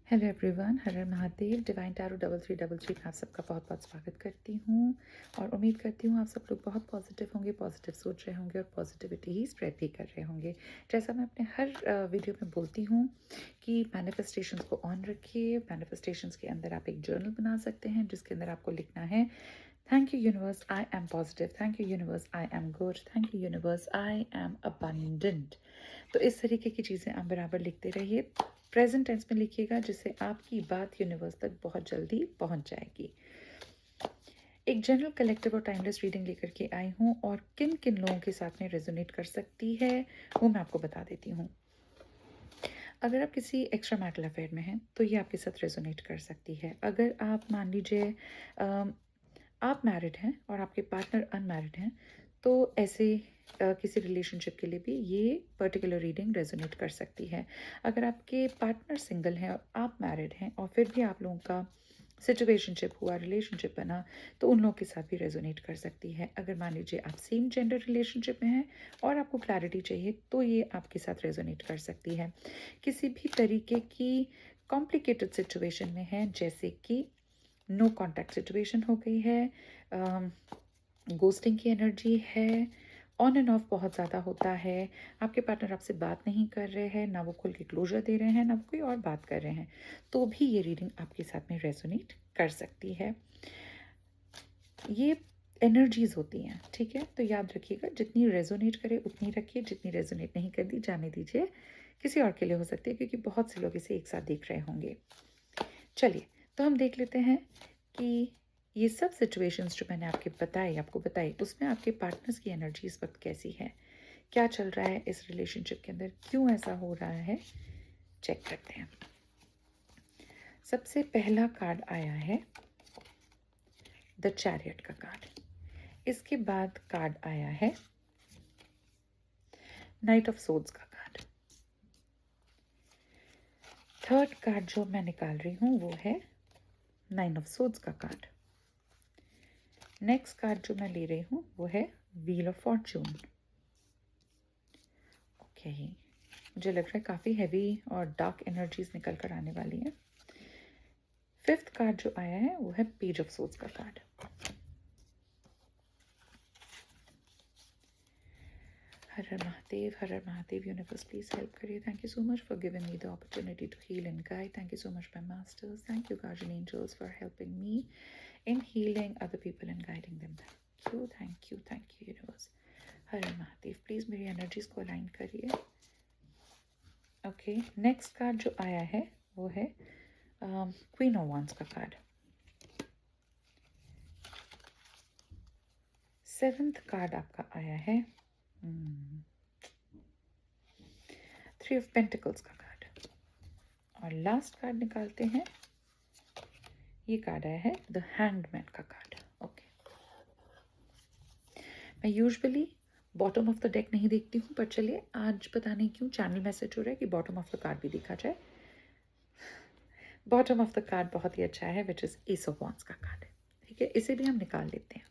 Hello everyone, हर Har Mahadev. Divine tarot 3333 में आप सबका बहुत बहुत स्वागत करती हूँ और उम्मीद करती हूँ आप सब लोग बहुत पॉजिटिव होंगे, पॉजिटिव सोच रहे होंगे और पॉजिटिविटी ही स्प्रेड भी कर रहे होंगे। जैसा मैं अपने हर वीडियो में बोलती हूँ कि मैनिफेस्टेशंस को ऑन रखिए। मैनिफेस्टेशंस के अंदर आप एक जर्नल बना सकते हैं जिसके अंदर आपको लिखना है, thank you universe, I am positive. Thank you universe, I am good. Thank you universe, I am abundant. तो इस तरीके की चीज़ें आप बराबर लिखते रहिए। प्रेजेंट टेंस में लिखिएगा जिससे आपकी बात यूनिवर्स तक बहुत जल्दी पहुंच जाएगी। एक जनरल कलेक्टिव और टाइमलेस रीडिंग लेकर के आई हूँ और किन किन लोगों के साथ में रेजोनेट कर सकती है वो मैं आपको बता देती हूँ। अगर आप किसी एक्स्ट्रा मैरिटल अफेयर में हैं तो ये आपके साथ रेजोनेट कर सकती है। अगर आप मान लीजिए आप मैरिड हैं और आपके पार्टनर अनमैरिड हैं तो ऐसे किसी रिलेशनशिप के लिए भी ये पर्टिकुलर रीडिंग रेजोनेट कर सकती है। अगर आपके पार्टनर सिंगल हैं और आप मैरिड हैं और फिर भी आप लोगों का सिचुएशनशिप हुआ, रिलेशनशिप बना, तो उन लोगों के साथ भी रेजोनेट कर सकती है। अगर मान लीजिए आप सेम जेंडर रिलेशनशिप में हैं और आपको क्लैरिटी चाहिए तो ये आपके साथ रेजोनेट कर सकती है। किसी भी तरीके की कॉम्प्लिकेटेड सिचुएशन में है, जैसे कि नो कॉन्टैक्ट सिचुएशन हो गई है, गोस्टिंग की एनर्जी है, ऑन एंड ऑफ बहुत ज़्यादा होता है, आपके पार्टनर आपसे बात नहीं कर रहे हैं, ना वो खुल के क्लोजर दे रहे हैं, ना वो कोई और बात कर रहे हैं, तो भी ये रीडिंग आपके साथ में रेजोनेट कर सकती है। ये एनर्जीज होती हैं, ठीक है। तो याद रखिएगा, जितनी रेजोनेट करे उतनी रखिए, जितनी रेजोनेट नहीं कर दी जाने दीजिए। किसी और के लिए हो सकती है क्योंकि बहुत से लोग इसे एक साथ देख रहे होंगे। चलिए, तो हम देख लेते हैं कि ये सब सिचुएशंस जो मैंने आपको बताई उसमें आपके पार्टनर्स की एनर्जी इस वक्त कैसी है, क्या चल रहा है इस रिलेशनशिप के अंदर, क्यों ऐसा हो रहा है, चेक करते हैं। सबसे पहला कार्ड आया है द चैरियट का कार्ड। इसके बाद कार्ड आया है नाइट ऑफ सोर्ड्स का कार्ड। थर्ड कार्ड जो मैं निकाल रही हूँ वो है नाइन ऑफ सोर्ड्स का कार्ड। नेक्स्ट कार्ड जो मैं ले रही हूँ वो है व्हील ऑफ फॉर्चून। ओके, मुझे लग रहा है काफ़ी हैवी और डार्क एनर्जीज निकल कर आने वाली हैं। फिफ्थ कार्ड जो आया है वो है पेज ऑफ सोर्ड्स का card. Har Har Mahadev, Har Har Mahadev. Universe please help करिए। Thank you so much for giving me the opportunity to heal and guide. Thank you so much my masters. Thank you guardian angels for helping me in healing other people and guiding them. Thank you universe. Her Har Mahadev. Please मेरी energies को align करिए। Okay, next card जो आया है वो है queen of wands का card. Seventh card आपका आया है थ्री ऑफ पेंटिकल्स का कार्ड। और लास्ट कार्ड निकालते हैं, ये कार्ड आया है द हैंगमैन का कार्ड। ओके, मैं usually bottom of the deck नहीं देखती हूँ, पर चलिए आज पता नहीं क्यों चैनल मैसेज हो रहा है कि बॉटम ऑफ द कार्ड भी देखा जाए। बॉटम ऑफ द कार्ड बहुत ही अच्छा है, which is S of wands का कार्ड है, ठीक है। इसे भी हम निकाल लेते हैं।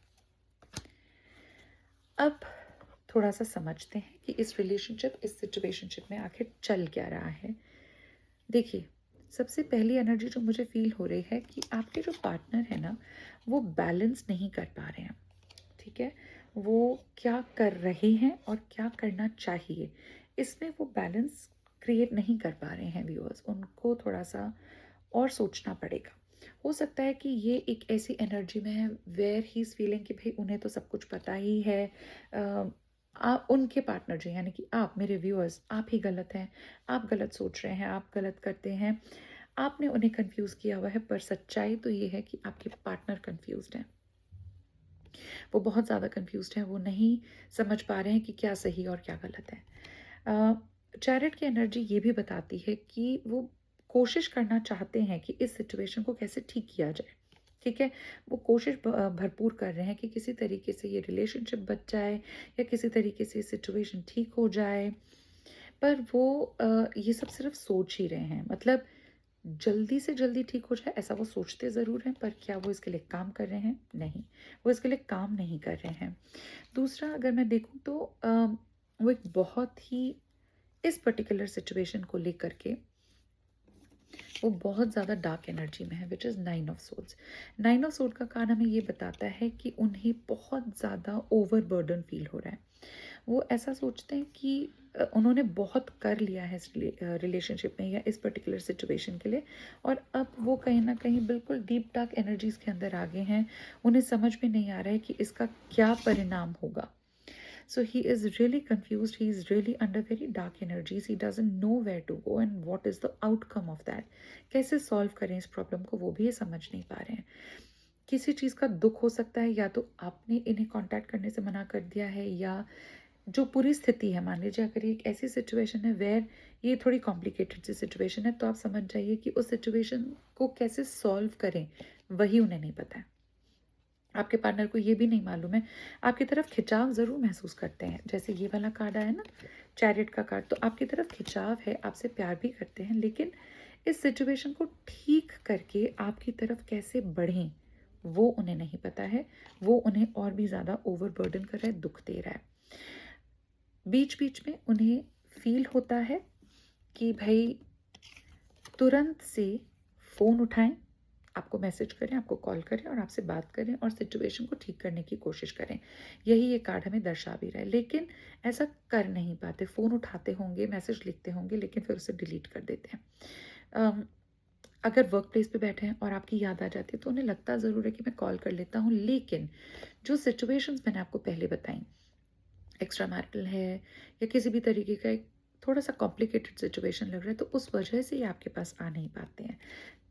अब थोड़ा सा समझते हैं कि इस रिलेशनशिप, इस सिचुएशनशिप में आखिर चल क्या रहा है। देखिए, सबसे पहली एनर्जी जो मुझे फील हो रही है कि आपके जो पार्टनर है ना, वो बैलेंस नहीं कर पा रहे हैं, ठीक है। वो क्या कर रहे हैं और क्या करना चाहिए, इसमें वो बैलेंस क्रिएट नहीं कर पा रहे हैं व्यूअर्स। उनको थोड़ा सा और सोचना पड़ेगा। हो सकता है कि ये एक ऐसी एनर्जी में है वेयर ही इज़ फीलिंग कि भाई उन्हें तो सब कुछ पता ही है। आप उनके पार्टनर जो यानी कि आप मेरे व्यूअर्स, आप ही गलत हैं, आप गलत सोच रहे हैं, आप गलत करते हैं, आपने उन्हें कंफ्यूज किया हुआ है। पर सच्चाई तो ये है कि आपके पार्टनर कंफ्यूज्ड हैं, वो बहुत ज़्यादा कंफ्यूज्ड हैं, वो नहीं समझ पा रहे हैं कि क्या सही और क्या गलत है। चैरिट की एनर्जी ये भी बताती है कि वो कोशिश करना चाहते हैं कि इस सिचुएशन को कैसे ठीक किया जाए, ठीक है। वो कोशिश भरपूर कर रहे हैं कि किसी तरीके से ये रिलेशनशिप बच जाए या किसी तरीके से सिचुएशन ठीक हो जाए। पर वो ये सब सिर्फ सोच ही रहे हैं, मतलब जल्दी से जल्दी ठीक हो जाए ऐसा वो सोचते ज़रूर हैं, पर क्या वो इसके लिए काम कर रहे हैं? नहीं, वो इसके लिए काम नहीं कर रहे हैं। दूसरा, अगर मैं देखूँ तो वो एक बहुत ही इस पर्टिकुलर सिचुएशन को लेकर के वो बहुत ज़्यादा डार्क एनर्जी में है, which is 9 of souls. 9 of soul का कार्ड हमें ये बताता है कि उन्हें बहुत ज़्यादा ओवरबर्डन फील हो रहा है। वो ऐसा सोचते हैं कि उन्होंने बहुत कर लिया है इस रिलेशनशिप में या इस पर्टिकुलर सिचुएशन के लिए, और अब वो कहीं ना कहीं बिल्कुल डीप डार्क एनर्जीज के अंदर आ गए हैं। उन्हें समझ में नहीं आ रहा है कि इसका क्या परिणाम होगा। So he is really confused. He is really under very dark energies. He doesn't know where to go and what is the outcome of that. कैसे सॉल्व करें इस प्रॉब्लम को, वो भी ये समझ नहीं पा रहे हैं। किसी चीज़ का दुख हो सकता है, या तो आपने इन्हें कांटेक्ट करने से मना कर दिया है, या जो पूरी स्थिति है, मान लीजिए अगर ये एक ऐसी सिचुएशन है वेयर ये थोड़ी कॉम्प्लिकेटेड सी सिचुएशन है, तो आप समझ जाइए कि उस सिचुएशन को कैसे सॉल्व करें वही उन्हें नहीं पता है। आपके पार्टनर को ये भी नहीं मालूम है। आपकी तरफ खिंचाव ज़रूर महसूस करते हैं, जैसे ये वाला कार्ड आया ना, चैरियट का कार्ड, तो आपकी तरफ खिंचाव है, आपसे प्यार भी करते हैं, लेकिन इस सिचुएशन को ठीक करके आपकी तरफ कैसे बढ़ें वो उन्हें नहीं पता है। वो उन्हें और भी ज़्यादा ओवरबर्डन कर रहा है, दुख दे रहा है। बीच बीच में उन्हें फील होता है कि भाई तुरंत से फ़ोन उठाएं, आपको मैसेज करें, आपको कॉल करें और आपसे बात करें और सिचुएशन को ठीक करने की कोशिश करें। यही ये कार्ड हमें दर्शा भी रहा है, लेकिन ऐसा कर नहीं पाते। फ़ोन उठाते होंगे, मैसेज लिखते होंगे, लेकिन फिर उसे डिलीट कर देते हैं। अम, अगर वर्क प्लेस पे बैठे हैं और आपकी याद आ जाती है तो उन्हें लगता ज़रूर है कि मैं कॉल कर लेता हूँ, लेकिन जो सिचुएशंस मैंने आपको पहले बताई, एक्स्ट्रा मैरिटल है या किसी भी तरीके का एक थोड़ा सा कॉम्प्लिकेटेड सिचुएशन लग रहा है, तो उस वजह से ये आपके पास आ नहीं पाते हैं,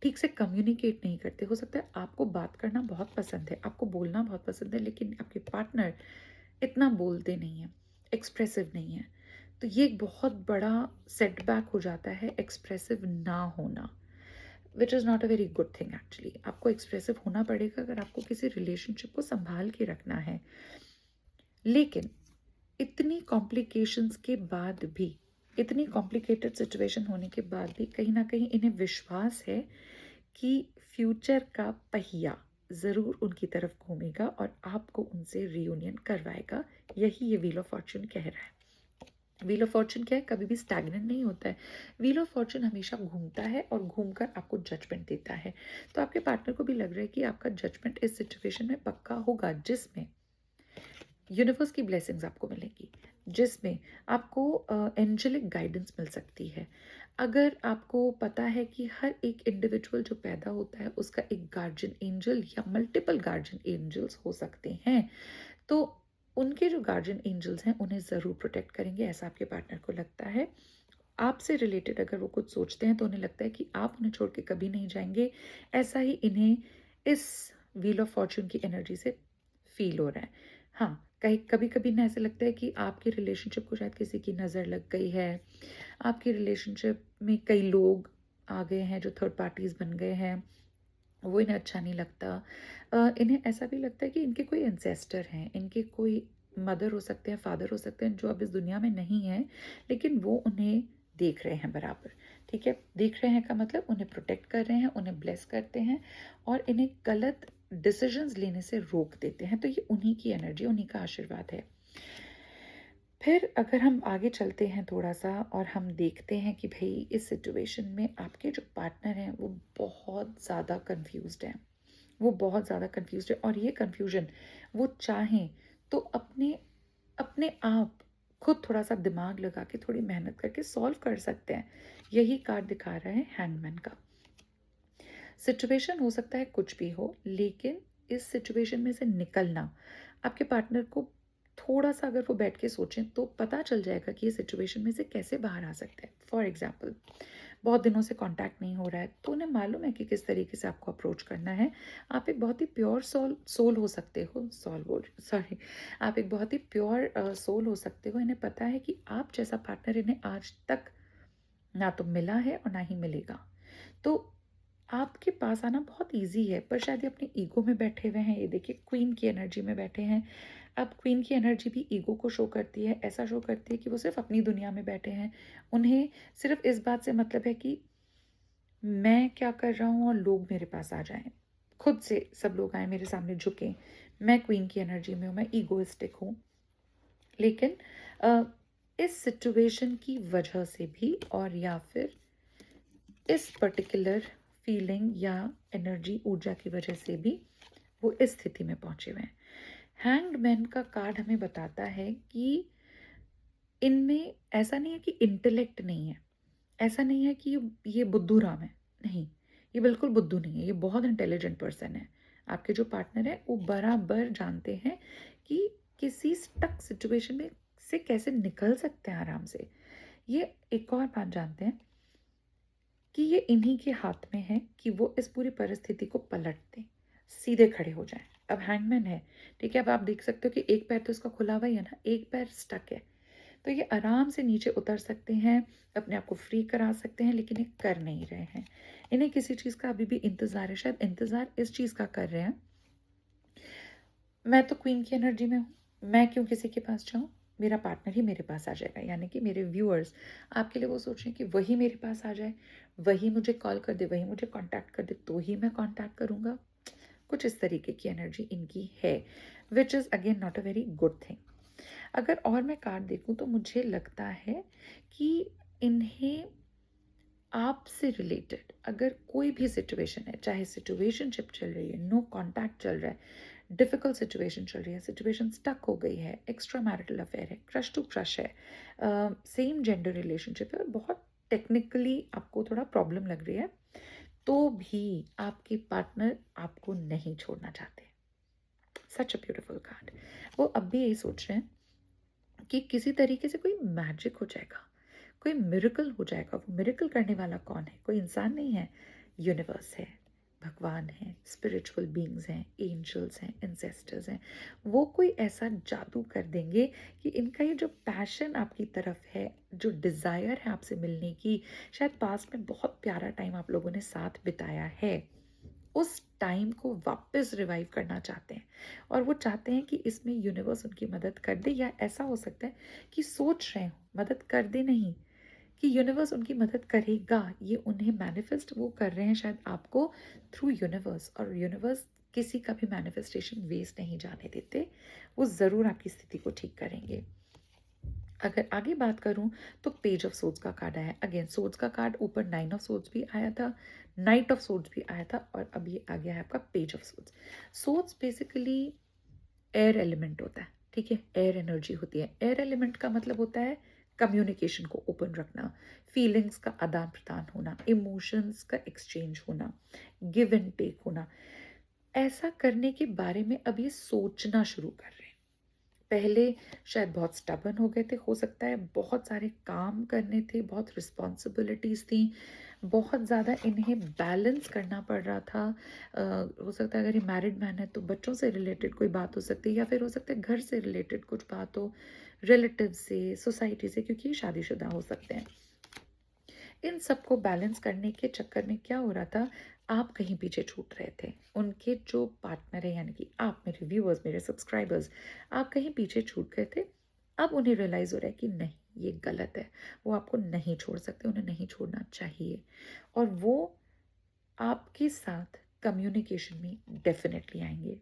ठीक से कम्युनिकेट नहीं करते। हो सकता है आपको बात करना बहुत पसंद है, आपको बोलना बहुत पसंद है, लेकिन आपके पार्टनर इतना बोलते नहीं हैं, एक्सप्रेसिव नहीं है। तो ये एक बहुत बड़ा सेटबैक हो जाता है एक्सप्रेसिव ना होना, which is not a very good thing actually. आपको एक्सप्रेसिव होना पड़ेगा अगर आपको किसी रिलेशनशिप को संभाल के रखना है। लेकिन इतनी कॉम्प्लिकेशंस के बाद भी, इतनी कॉम्प्लिकेटेड सिचुएशन होने के बाद भी कहीं ना कहीं इन्हें विश्वास है कि फ्यूचर का पहिया ज़रूर उनकी तरफ घूमेगा और आपको उनसे रियूनियन करवाएगा। यही ये व्हील ऑफ फॉर्च्यून कह रहा है। व्हील ऑफ फॉर्च्यून क्या है, कभी भी स्टैग्नेंट नहीं होता है। व्हील ऑफ फॉर्च्यून हमेशा घूमता है और घूमकर आपको जजमेंट देता है। तो आपके पार्टनर को भी लग रहा है कि आपका जजमेंट इस सिचुएशन में पक्का होगा, जिसमें यूनिवर्स की ब्लेसिंग्स आपको मिलेंगी, जिसमें आपको एंजेलिक गाइडेंस मिल सकती है। अगर आपको पता है कि हर एक इंडिविजुअल जो पैदा होता है उसका एक गार्जियन एंजल या मल्टीपल गार्जियन एंजल्स हो सकते हैं, तो उनके जो गार्जियन एंजल्स हैं उन्हें ज़रूर प्रोटेक्ट करेंगे, ऐसा आपके पार्टनर को लगता है। आपसे रिलेटेड अगर वो कुछ सोचते हैं तो उन्हें लगता है कि आप उन्हें छोड़ के कभी नहीं जाएंगे। ऐसा ही इन्हें इस व्हील ऑफ फॉर्च्यून की एनर्जी से फील हो रहा है। हाँ, कहीं कभी कभी ना ऐसे लगता है कि आपकी रिलेशनशिप को शायद किसी की नज़र लग गई है। आपकी रिलेशनशिप में कई लोग आ गए हैं जो थर्ड पार्टीज बन गए हैं, वो इन्हें अच्छा नहीं लगता। इन्हें ऐसा भी लगता है कि इनके कोई एंसेस्टर हैं, इनके कोई मदर हो सकते हैं, फादर हो सकते हैं जो अब इस दुनिया में नहीं हैं, लेकिन वो उन्हें देख रहे हैं बराबर। ठीक है, देख रहे हैं का मतलब उन्हें प्रोटेक्ट कर रहे हैं, उन्हें ब्लेस करते हैं और इन्हें गलत डिसीजंस लेने से रोक देते हैं। तो ये उन्हीं की एनर्जी, उन्हीं का आशीर्वाद है। फिर अगर हम आगे चलते हैं थोड़ा सा और हम देखते हैं कि भाई इस सिचुएशन में आपके जो पार्टनर हैं वो बहुत ज़्यादा कंफ्यूज्ड हैं, वो बहुत ज़्यादा कंफ्यूज्ड है, और ये कंफ्यूजन वो चाहें तो अपने अपने आप खुद थोड़ा सा दिमाग लगा के थोड़ी मेहनत करके सॉल्व कर सकते हैं। यही कार्ड दिखा रहा है हैंगमैन का। सिचुएशन हो सकता है कुछ भी हो, लेकिन इस सिचुएशन में से निकलना आपके पार्टनर को थोड़ा सा अगर वो बैठ के सोचें तो पता चल जाएगा कि ये सिचुएशन में से कैसे बाहर आ सकते हैं। फॉर एग्जाम्पल, बहुत दिनों से कांटेक्ट नहीं हो रहा है तो उन्हें मालूम है कि किस तरीके से आपको अप्रोच करना है। आप एक बहुत ही प्योर सोल हो सकते हो, सोल बोल सॉरी, आप एक बहुत ही प्योर सोल हो सकते हो। इन्हें पता है कि आप जैसा पार्टनर इन्हें आज तक ना तो मिला है और ना ही मिलेगा। तो आपके पास आना बहुत इजी है, पर शायद ये अपने ईगो में बैठे हुए हैं। ये देखिए, क्वीन की एनर्जी में बैठे हैं। अब क्वीन की एनर्जी भी ईगो को शो करती है, ऐसा शो करती है कि वो सिर्फ अपनी दुनिया में बैठे हैं। उन्हें सिर्फ इस बात से मतलब है कि मैं क्या कर रहा हूँ और लोग मेरे पास आ जाएं, खुद से सब लोग आए मेरे सामने झुकें। मैं क्वीन की एनर्जी में हूँ, मैं ईगोइस्टिक हूँ। लेकिन इस सिचुएशन की वजह से भी, और या फिर इस पर्टिकुलर फीलिंग या एनर्जी ऊर्जा की वजह से भी वो इस स्थिति में पहुंचे हुए हैं। हैंग्ड मैन का कार्ड हमें बताता है कि इनमें ऐसा नहीं है कि इंटेलेक्ट नहीं है, ऐसा नहीं है कि ये बुद्धू राम है, नहीं, ये बिल्कुल बुद्धू नहीं है, ये बहुत इंटेलिजेंट पर्सन है। आपके जो पार्टनर है वो बराबर जानते हैं कि किसी स्टक सिचुएशन में से कैसे निकल सकते हैं आराम से। ये एक और बात जानते हैं कि ये इन्हीं के हाथ में है कि वो इस पूरी परिस्थिति को पलट दें, सीधे खड़े हो जाएं। अब हैंगमैन है, ठीक है, अब आप देख सकते हो कि एक पैर तो इसका खुला हुआ ही है ना, एक पैर स्टक है, तो ये आराम से नीचे उतर सकते हैं, अपने आप को फ्री करा सकते हैं, लेकिन ये कर नहीं रहे हैं। इन्हें किसी चीज़ का अभी भी इंतज़ार है, शायद इंतज़ार इस चीज़ का कर रहे हैं, मैं तो क्वीन की एनर्जी में हूँ, मैं क्यों किसी के पास जाऊँ, मेरा पार्टनर ही मेरे पास आ जाएगा। यानी कि मेरे व्यूअर्स आपके लिए वो सोच रहे हैं कि वही मेरे पास आ जाए, वही मुझे कॉल कर दे, वही मुझे कॉन्टैक्ट कर दे, तो ही मैं कॉन्टैक्ट करूँगा। कुछ इस तरीके की एनर्जी इनकी है, which is again not a very good thing. अगर और मैं कार्ड देखूं तो मुझे लगता है कि इन्हें आपसे रिलेटेड अगर कोई भी सिचुएशन है, चाहे सिचुएशनशिप चल रही है, नो कांटेक्ट चल रहा है, डिफिकल्ट सिचुएशन चल रही है, सिचुएशन स्टक हो गई है, एक्स्ट्रा मैरिटल अफेयर है, क्रश टू क्रश है, सेम जेंडर रिलेशनशिप है और बहुत टेक्निकली आपको थोड़ा प्रॉब्लम लग रही है, तो भी आपके पार्टनर आपको नहीं छोड़ना चाहते। सच अ ब्यूटिफुल कार्ड। वो अब भी यही सोच रहे हैं कि किसी तरीके से कोई मैजिक हो जाएगा, कोई मिरेकल हो जाएगा। वो मिरेकल करने वाला कौन है? कोई इंसान नहीं है, यूनिवर्स है, भगवान है, स्पिरिचुअल बीइंग्स हैं, एंजल्स हैं, एंसेस्टर्स हैं। वो कोई ऐसा जादू कर देंगे कि इनका ये जो पैशन आपकी तरफ है, जो डिज़ायर है आपसे मिलने की, शायद पास्ट में बहुत प्यारा टाइम आप लोगों ने साथ बिताया है, उस टाइम को वापस रिवाइव करना चाहते हैं और वो चाहते हैं कि इसमें यूनिवर्स उनकी मदद कर दे, या ऐसा हो सकता है कि सोच रहे हो मदद कर दे, नहीं कि यूनिवर्स उनकी मदद करेगा, ये उन्हें मैनिफेस्ट वो कर रहे हैं शायद आपको थ्रू यूनिवर्स, और यूनिवर्स किसी का भी मैनिफेस्टेशन वेस्ट नहीं जाने देते, वो ज़रूर आपकी स्थिति को ठीक करेंगे। अगर आगे बात करूं तो पेज ऑफ सोर्ड्स का कार्ड आया, अगेन सोर्ड्स का कार्ड ऊपर 9 ऑफ सोर्ड्स भी आया था, नाइट ऑफ सोर्ड्स भी आया था, और अब ये आ गया है आपका page of swords. Swords basically air element होता है, ठीक है, एयर एनर्जी होती है। एयर एलिमेंट का मतलब होता है कम्युनिकेशन को ओपन रखना, फीलिंग्स का आदान प्रदान होना, इमोशंस का एक्सचेंज होना, गिव एंड टेक होना। ऐसा करने के बारे में अब ये सोचना शुरू कर रहे हैं। पहले शायद बहुत स्टबर्न हो गए थे, हो सकता है बहुत सारे काम करने थे, बहुत रिस्पॉन्सिबिलिटीज़ थी, बहुत ज़्यादा इन्हें बैलेंस करना पड़ रहा था। हो सकता है अगर ये मैरिड मैन है तो बच्चों से रिलेटेड कोई बात हो सकती है, या फिर हो सकता है घर से रिलेटेड कुछ बात हो, रिलेटिव से, सोसाइटी से, क्योंकि ये शादीशुदा हो सकते हैं। इन सबको बैलेंस करने के चक्कर में क्या हो रहा था, आप कहीं पीछे छूट रहे थे। उनके जो पार्टनर है, यानी कि आप, मेरे व्यूअर्स, मेरे सब्सक्राइबर्स, आप कहीं पीछे छूट गए थे। अब उन्हें रियलाइज़ हो रहा है कि नहीं, ये गलत है, वो आपको नहीं छोड़ सकते, उन्हें नहीं छोड़ना चाहिए, और वो आपके साथ कम्युनिकेशन में डेफिनेटली आएंगे।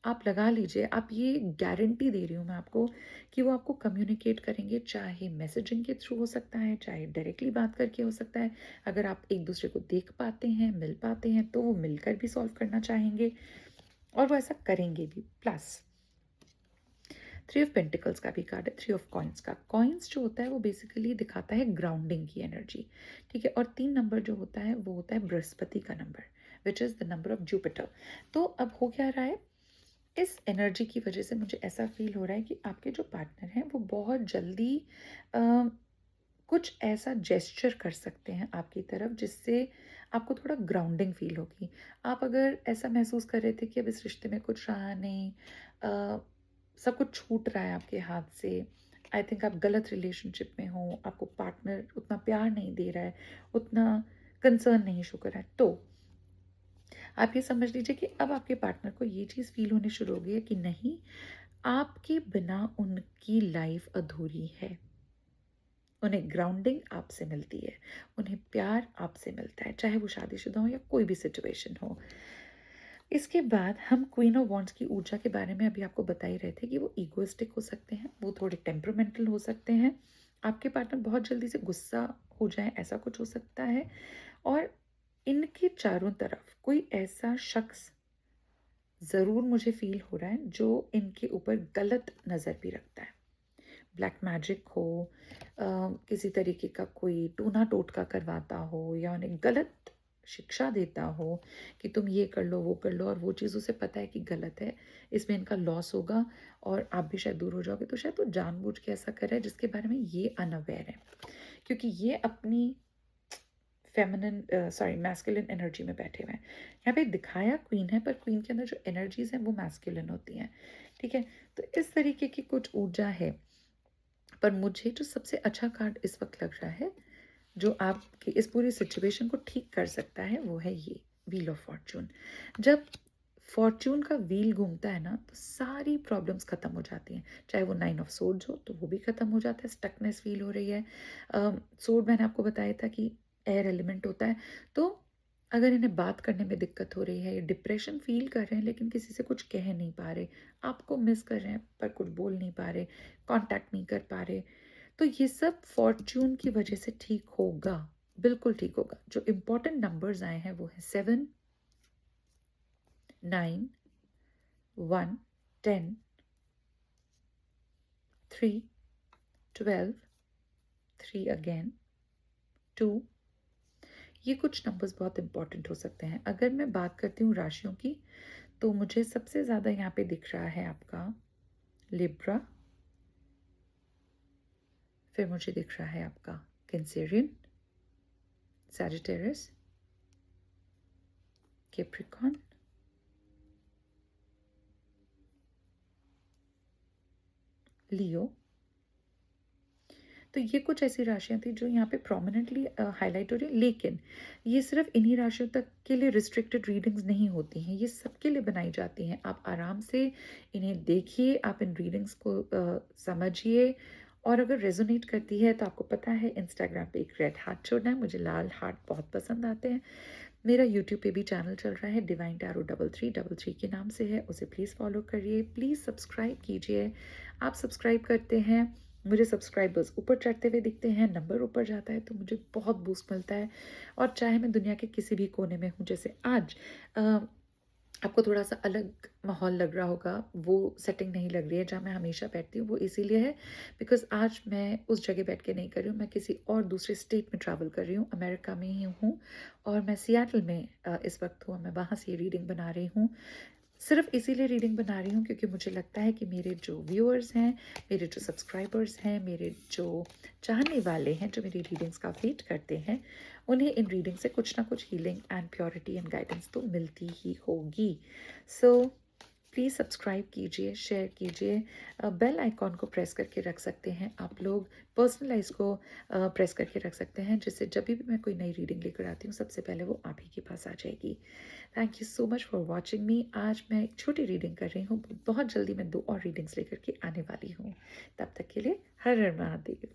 आप लगा लीजिए, आप ये गारंटी दे रही हूँ मैं आपको कि वो आपको कम्युनिकेट करेंगे, चाहे मैसेजिंग के थ्रू हो सकता है, चाहे डायरेक्टली बात करके हो सकता है। अगर आप एक दूसरे को देख पाते हैं, मिल पाते हैं, तो वो मिलकर भी सॉल्व करना चाहेंगे, और वो ऐसा करेंगे भी। प्लस 3 ऑफ पेंटिकल्स का भी कार्ड है, 3 ऑफ कॉइन्स का। कॉइन्स जो होता है वो बेसिकली दिखाता है ग्राउंडिंग की एनर्जी, ठीक है, और 3 नंबर जो होता है वो होता है बृहस्पति का number, which is the number of Jupiter. तो अब हो क्या रहा है, इस एनर्जी की वजह से मुझे ऐसा फील हो रहा है कि आपके जो पार्टनर हैं वो बहुत जल्दी अ, कुछ ऐसा जेस्चर कर सकते हैं आपकी तरफ जिससे आपको थोड़ा ग्राउंडिंग फील होगी। आप अगर ऐसा महसूस कर रहे थे कि अब इस रिश्ते में कुछ रहा नहीं, सब कुछ छूट रहा है आपके हाथ से, आई थिंक आप गलत रिलेशनशिप में हो, आपको पार्टनर उतना प्यार नहीं दे रहा है, उतना कंसर्न नहीं शो कर रहा है, तो आप ये समझ लीजिए कि अब आपके पार्टनर को ये चीज़ फील होनी शुरू हो गई है कि नहीं, आपके बिना उनकी लाइफ अधूरी है। उन्हें ग्राउंडिंग आपसे मिलती है, उन्हें प्यार आपसे मिलता है, चाहे वो शादीशुदा हो या कोई भी सिचुएशन हो। इसके बाद हम क्वीन ऑफ वॉन्ड्स की ऊर्जा के बारे में अभी आपको बता ही रहे थे कि वो ईगोइस्टिक हो सकते हैं, वो थोड़े टेम्परामेंटल हो सकते हैं, आपके पार्टनर बहुत जल्दी से गुस्सा हो जाए, ऐसा कुछ हो सकता है, और इनके चारों तरफ कोई ऐसा शख्स ज़रूर मुझे फ़ील हो रहा है जो इनके ऊपर गलत नज़र भी रखता है। ब्लैक मैजिक हो, किसी तरीके का कोई टूना टोटका करवाता हो या उन्हें गलत शिक्षा देता हो कि तुम ये कर लो वो कर लो, और वो चीज़ उसे पता है कि गलत है, इसमें इनका लॉस होगा और आप भी शायद दूर हो जाओगे, तो शायद वो जानबूझ के ऐसा कर रहा है जिसके बारे में ये अनअवेयर है, क्योंकि ये अपनी फेमिनिन सॉरी मैस्कुलिन एनर्जी में बैठे हुए हैं। यहाँ पे दिखाया क्वीन है, पर क्वीन के अंदर जो एनर्जीज हैं वो मैस्कुलिन होती हैं, ठीक है। तो इस तरीके की कुछ ऊर्जा है, पर मुझे जो सबसे अच्छा कार्ड इस वक्त लग रहा है जो आपकी इस पूरी सिचुएशन को ठीक कर सकता है, वो है ये व्हील ऑफ फॉर्चून। जब फॉर्चून का व्हील घूमता है ना, तो सारी प्रॉब्लम्स खत्म हो जाती हैं। चाहे वो 9 ऑफ सोर्ड्स हो तो वो भी खत्म हो जाता है, स्टकनेस फील हो रही है। सोर्ड मैंने आपको बताया था कि एयर एलिमेंट होता है, तो अगर इन्हें बात करने में दिक्कत हो रही है, ये डिप्रेशन फील कर रहे हैं लेकिन किसी से कुछ कह नहीं पा रहे, आपको मिस कर रहे हैं पर कुछ बोल नहीं पा रहे, कांटेक्ट नहीं कर पा रहे, तो ये सब फॉर्च्यून की वजह से ठीक होगा, बिल्कुल ठीक होगा। जो इम्पोर्टेंट नंबर्स आए हैं वो है 7, 9, 1, 10, 3, 12, 3 अगेन, 2। ये कुछ नंबर्स बहुत इंपॉर्टेंट हो सकते हैं। अगर मैं बात करती हूँ राशियों की, तो मुझे सबसे ज़्यादा यहाँ पे दिख रहा है आपका लिब्रा, फिर मुझे दिख रहा है आपका कैंसेरियन, सैजिटेरियस, कैप्रिकॉर्न, लियो। तो ये कुछ ऐसी राशियाँ थी जो यहाँ पे प्रोमिनेंटली हाईलाइट हो रही है, लेकिन ये सिर्फ इन्हीं राशियों तक के लिए रिस्ट्रिक्टेड रीडिंग्स नहीं होती हैं, ये सबके लिए बनाई जाती हैं। आप आराम से इन्हें देखिए, आप इन रीडिंग्स को समझिए, और अगर रेजोनेट करती है तो आपको पता है इंस्टाग्राम पे एक रेड हार्ट छोड़ना है, मुझे लाल हार्ट बहुत पसंद आते हैं। मेरा यूट्यूब पे भी चैनल चल रहा है, डिवाइन टैरो 3333 के नाम से है, उसे प्लीज़ फॉलो करिए, प्लीज़ सब्सक्राइब कीजिए। आप सब्सक्राइब करते हैं, मुझे सब्सक्राइबर्स ऊपर चढ़ते हुए दिखते हैं, नंबर ऊपर जाता है, तो मुझे बहुत बूस्ट मिलता है। और चाहे मैं दुनिया के किसी भी कोने में हूँ, जैसे आज आपको थोड़ा सा अलग माहौल लग रहा होगा, वो सेटिंग नहीं लग रही है जहाँ मैं हमेशा बैठती हूँ, वो इसीलिए है बिकॉज आज मैं उस जगह बैठ के नहीं कर रही हूँ, मैं किसी और दूसरे स्टेट में ट्रैवल कर रही हूँ, अमेरिका में ही हूँ, और मैं सियाटल में इस वक्त हूँ, मैं वहाँ से रीडिंग बना रही हूँ। सिर्फ इसीलिए रीडिंग बना रही हूँ क्योंकि मुझे लगता है कि मेरे जो व्यूअर्स हैं, मेरे जो सब्सक्राइबर्स हैं, मेरे जो चाहने वाले हैं, जो मेरी रीडिंग्स का वेट करते हैं, उन्हें इन रीडिंग से कुछ ना कुछ healing and purity and guidance तो मिलती ही होगी। सो प्लीज़ सब्सक्राइब कीजिए, शेयर कीजिए, बेल आइकॉन को प्रेस करके रख सकते हैं आप लोग, पर्सनलाइज को प्रेस करके रख सकते हैं, जिससे जब भी मैं कोई नई रीडिंग लेकर आती हूँ सबसे पहले वो आप ही के पास आ जाएगी। Thank you so much for watching मी। आज मैं एक छोटी रीडिंग कर रही हूँ, बहुत जल्दी मैं 2 और रीडिंग्स लेकर के आने वाली हूँ। तब तक के लिए हर हर महादेव।